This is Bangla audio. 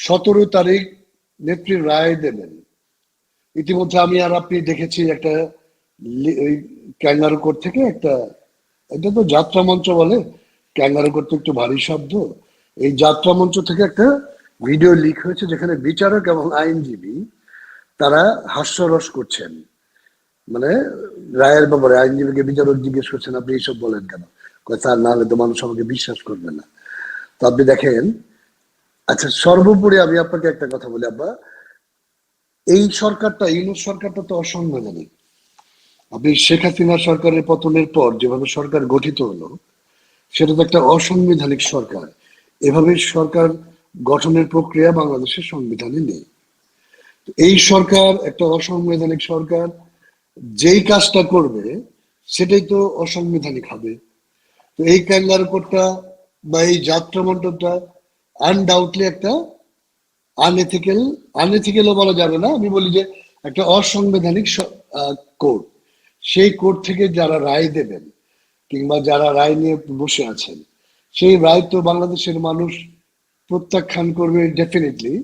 17 তারিখ নেত্রী রায় দেবেন। ইতিমধ্যে আমি আর আপনি দেখেছি একটা ওই ক্যাঙ্গারু কোর্ট থেকে একটা, এটা তো যাত্রা মঞ্চ বলে, ক্যাঙ্গারু কোর্ট তো একটু ভারী শব্দ। এই যাত্রা মঞ্চ থেকে একটা ভিডিও লিক হয়েছে যেখানে বিচারক এবং আইনজীবী তারা হাস্যরস করছেন। মানে রায়ের ব্যাপারে আইনজীবীকে বিচারক জিজ্ঞেস করছেন, আপনি এইসব বলেন কেন? কয় স্যার, নাহলে তো মানুষ আমাকে বিশ্বাস করবে না। তো আপনি দেখেন, আচ্ছা সর্বোপরি আমি আপনাকে একটা কথা বলি আব্বা, এই সরকারটা, ইউনূস সরকারটা তো অসাংবিধানিক। আপনি শেখ হাসিনা সরকারের পতনের পর যেভাবে সরকার গঠিত হলো, সেটা তো একটা অসাংবিধানিক সরকার। এভাবে সরকার গঠনের প্রক্রিয়া বাংলাদেশের সংবিধানে নেই। এই সরকার একটা অসাংবিধানিক সরকার, যেই কাজটা করবে সেটাই তো অসাংবিধানিক হবে। তো এই ক্যাঙ্গারু কোর্টটা বা এই যাত্রা মণ্ডপটা আনডাউটলি একটা আনএথিক্যাল, আনএথিক্যালও বলা যাবে না, আমি বলি যে একটা অসাংবিধানিক কোর্ট। সেই কোর্ট থেকে যারা রায় দেবেন কিংবা যারা রায় নিয়ে বসে আছেন, সেই রায় তো বাংলাদেশের মানুষ প্রত্যাখ্যান করবে ডেফিনেটলি।